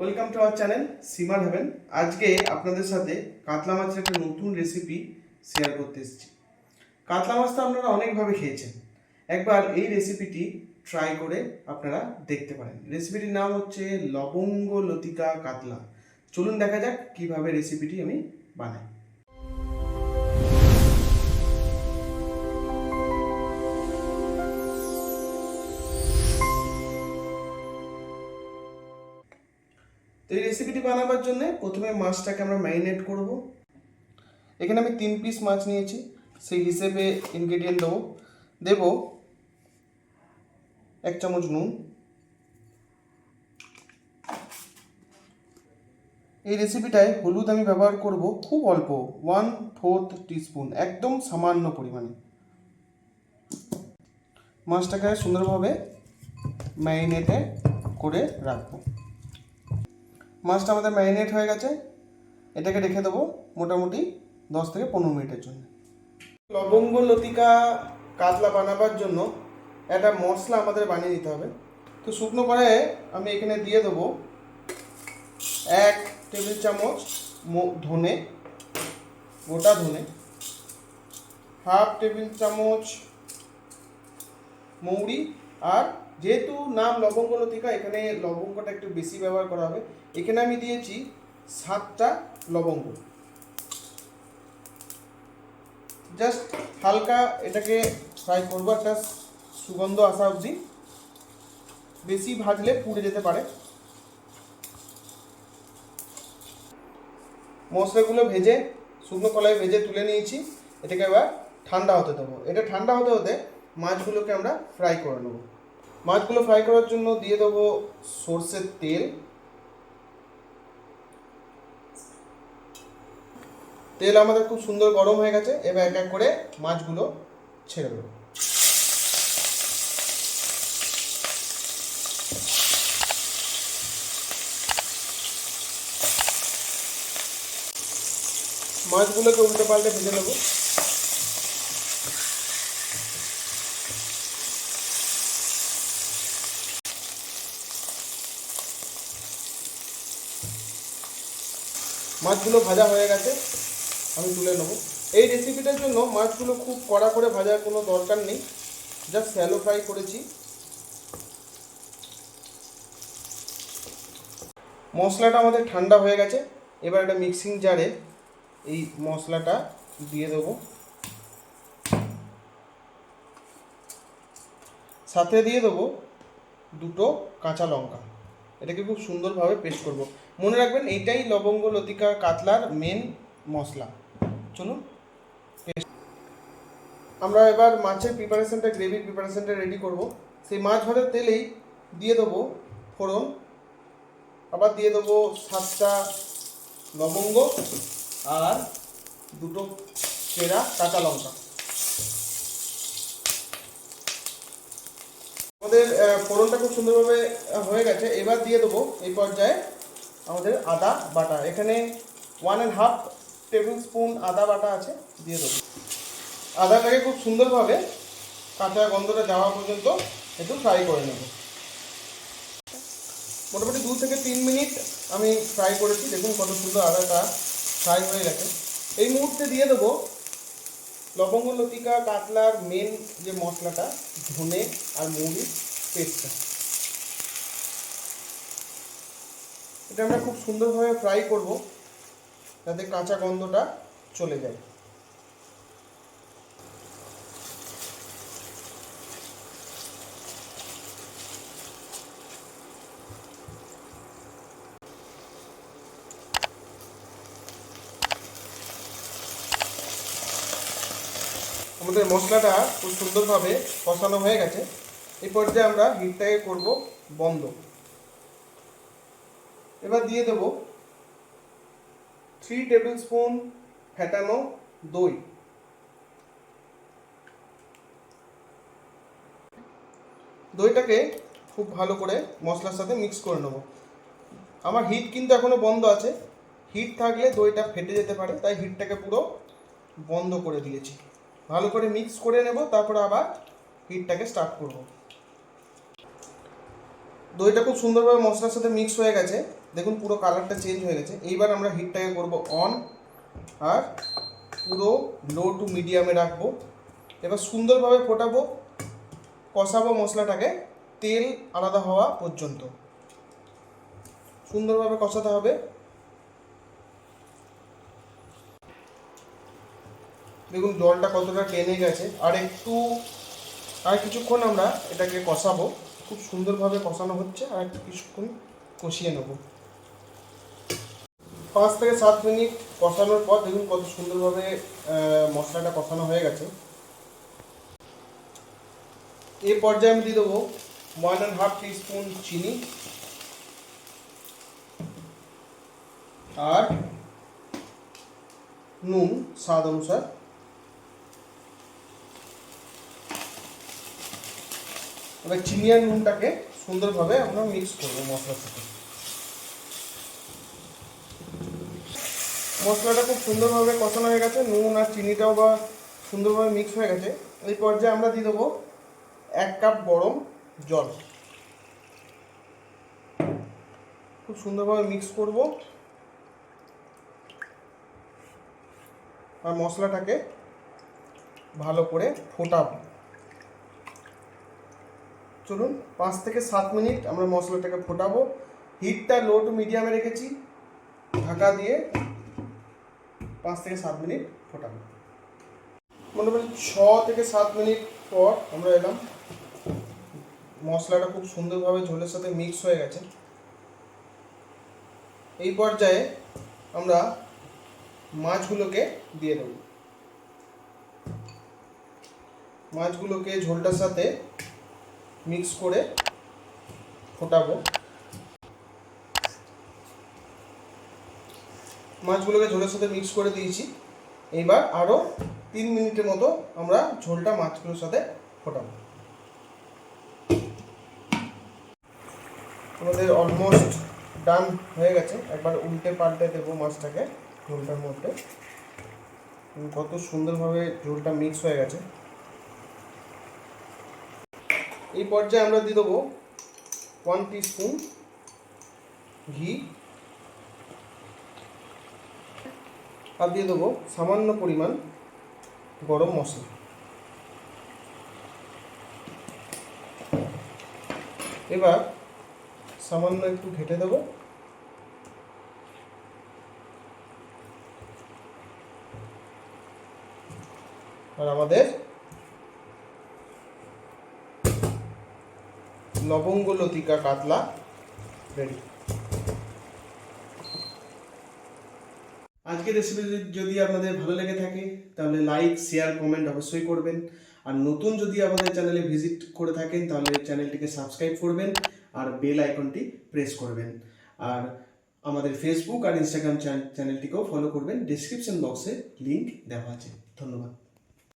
Welcome to our channel Simar heaven. আজকে আপনাদের সাথে কাতলা মাছের একটা নতুন রেসিপি শেয়ার করতে এসেছি। কাতলা মাছ তো আপনারা অনেকভাবে খেয়েছেন, একবার এই রেসিপিটি ট্রাই করে আপনারা দেখতে পারেন। রেসিপিটির নাম হচ্ছে লবঙ্গ লতিকা কাতলা। চলুন দেখা যাক কিভাবে রেসিপিটি আমি বানাই। তো এই রেসিপিটি বানাবার জন্য প্রথমে মাছটাকে আমরা ম্যারিনেট করব। এখানে আমি 3 পিস মাছ নিয়েছি, সেই হিসেবে ইনগ্রেডিয়েন্ট দেব 1 চামচ নুন। এই রেসিপিটায় হলুদ আমি ব্যবহার করব খুব অল্প, 1/4 টিস্পুন, একদম সামান্য পরিমাণে। মাছটাকে সুন্দরভাবে ম্যারিনেটে করে রাখবো। মাছটা আমাদের ম্যারিনেট হয়ে গেছে, এটাকে রেখে দেবো মোটামুটি 10 থেকে 15 মিনিটের জন্য। লবঙ্গ লতিকা কাতলা বানাবার জন্য একটা মশলা আমাদের বানিয়ে দিতে হবে। তো শুকনো কড়াইয়ে আমি এখানে দিয়ে দেবো 1 টেবিল চামচ ধনে, গোটা ধনে, 1/2 টেবিল চামচ মৌরি, আর যেহেতু নাম লবঙ্গ লতিকা এখানে লবঙ্গটা একটু বেশি ব্যবহার করা হবে। এখানে আমি দিয়েছি 7টা লবঙ্গ। জাস্ট হালকা এটাকে ফ্রাই করবো একটা সুগন্ধ আসা অবধি, বেশি ভাজলে পুড়ে যেতে পারে। মশলাগুলো ভেজে শুকনো কড়াইয়ে ভেজে তুলে নিয়েছি, এটাকে এবার ঠান্ডা হতে দেবো। এটা ঠান্ডা হতে হতে মাছগুলোকে আমরা ফ্রাই করে নেব। মাছগুলো ফ্রাই করার জন্য দিয়ে দেবো সর্ষের তেল। তেল আমাদের খুব সুন্দর গরম হয়ে গেছে, এবার এক এক করে মাছগুলো ছেড়ে দেবো। মাছগুলোকে উল্টে পাল্টে ভেজে নেব। মাছগুলো ভাজা হয়ে গেছে, আমি তুলে নেব। এই রেসিপিটার জন্য মাছগুলো খুব কড়া করে ভাজার কোনো দরকার নেই, জাস্ট শ্যালো ফ্রাই করেছি। মশলাটা আমাদের ঠান্ডা হয়ে গেছে, এবার একটা মিক্সিং জারে এই মশলাটা দিয়ে দেবো, সাথে দিয়ে দেবো 2টো কাঁচা লঙ্কা। এটাকে খুব সুন্দরভাবে পেস্ট করব। মনে রাখবেন এইটাই লবঙ্গ লতিকা কাতলার মেন মশলা। চলুন আমরা এবার মাছের প্রিপারেশনটা, গ্রেভির প্রিপারেশনটা রেডি করব। সেই মাছ ভাজার তেলেই দিয়ে দেবো ফোড়ন, আবার দিয়ে দেবো 7টা লবঙ্গ আর 2টো চেরা কাঁচা লঙ্কা। আমাদের ফোড়নটা খুব সুন্দরভাবে হয়ে গেছে, এবার দিয়ে দেবো এই পর্যায়ে আমাদের আদা বাটা। এখানে 1.5 টেবিল স্পুন আদা বাটা আছে, দিয়ে দেবো। আদাটাকে খুব সুন্দরভাবে কাঁচা গন্ধটা যাওয়া পর্যন্ত একটু ফ্রাই করে নেব। মোটামুটি 2 থেকে 3 মিনিট আমি ফ্রাই করেছি, দেখুন কত সুন্দর আদাটা ফ্রাই হয়ে গেছে। এই মুহূর্তে দিয়ে দেবো লবঙ্গ লতিকা কাতলার মেন যে মশলাটা, ধনে আর মৌরি পেস্টটা। এটা আমরা খুব সুন্দরভাবে ফ্রাই করব যাতে কাঁচা গন্ধটা চলে যায়। আমাদের মশলাটা খুব সুন্দরভাবে কষানো হয়ে গেছে, এই পর্যায়ে আমরা হিটটাকে করব বন্ধ। এবার দিয়ে দেব 3 টেবিল স্পুন ফেটানো দই। দইটাকে খুব ভালো করে মশলার সাথে মিক্স করে নেব। আমার হিট কিন্তু এখনো বন্ধ আছে, হিট থাকলে দইটা ফেটে যেতে পারে, তাই হিটটাকে পুরো বন্ধ করে দিয়েছি। ভালো করে মিক্স করে নেব, তারপরে আবার হিটটাকে স্টার্ট করব। দইটা খুব সুন্দরভাবে মশলার সাথে মিক্স হয়ে গেছে, দেখুন পুরো কালারটা চেঞ্জ হয়ে গেছে। এইবার আমরা হিটটাকে করব অন, আর পুরো লো টু মিডিয়ামে রাখবো। এবার সুন্দরভাবে ফোটাবো, কষাবো মশলাটাকে তেল আলাদা হওয়া পর্যন্ত সুন্দরভাবে কষাতে হবে। দেখুন জলটা কতটা টেনে গেছে, আর কিছুক্ষণ আমরা এটাকে কষাবো। খুব সুন্দরভাবে কষানো হচ্ছে, আর একটু কিছুক্ষণ কষিয়ে নেব। 5 থেকে 7 মিনিট কষানোর পর দেখুন কত সুন্দরভাবে মশলাটা কষানো হয়ে গেছে। এই পর্যায়ে আমি দিয়ে দেবো 1.5 টিস্পুন চিনি আর নুন স্বাদ অনুসার। এবার চিনি আর নুনটাকে সুন্দরভাবে আমরা মিক্স করবো মশলার সাথে। মশলাটা খুব সুন্দরভাবে কষানো হয়ে গেছে, নুন আর চিনিটাও বা সুন্দরভাবে মিক্স হয়ে গেছে। এই পর্যায়ে আমরা দিয়ে দেবো 1 কাপ গরম জল। খুব সুন্দরভাবে মিক্স করব আর মশলাটাকে ভালো করে ফোটাবো। চলুন 5 থেকে 7 মিনিট আমরা মশলাটাকে ফোটাবো। হিটটা লো টু মিডিয়ামে রেখেছি, ঢাকা দিয়ে 5 থেকে 7 মিনিট ফোটাবো। মোটামুটি 6 থেকে 7 মিনিট পর আমরা এলাম। মশলাটা খুব সুন্দরভাবে ঝোলের সাথে মিক্স হয়ে গেছে। এই পর্যায়ে আমরা মাছগুলোকে দিয়ে দেব। মাছগুলোকে ঝোলটার সাথে মিক্স করে ফোটাবো। মাছগুলোকে ঝোলের সাথে মিক্স করে দিয়েছি। এইবার আরও 3 মিনিটের মতো আমরা ঝোলটা মাছগুলোর সাথে ফোটাবো। আমাদের অলমোস্ট ডান হয়ে গেছে। একবার উল্টে পাল্টে দেবো মাছটাকে ঝোলটার মধ্যে। কত সুন্দরভাবে ঝোলটা মিক্স হয়ে গেছে। এই পর্যায়ে আমরা দিয়ে দেবো 1 টিস্পুন ঘি, আর দিয়ে দেবো সামান্য পরিমাণ গরম মশলা। এবার সামান্য একটু ঘেটে দেবো। আর আমাদের লবঙ্গ লতিকা কাতলা রেডি। আজকের রেসিপি যদি আপনাদের ভালো লেগে থাকে তাহলে লাইক, শেয়ার, কমেন্ট অবশ্যই করবেন। আর নতুন যদি আমাদের চ্যানেলে ভিজিট করে থাকেন তাহলে চ্যানেলটিকে সাবস্ক্রাইব করবেন আর বেল আইকনটি প্রেস করবেন। আর আমাদের ফেসবুক আর ইনস্টাগ্রাম চ্যানেলটিকেও ফলো করবেন। ডেসক্রিপশন বক্সে লিংক দেওয়া আছে। ধন্যবাদ।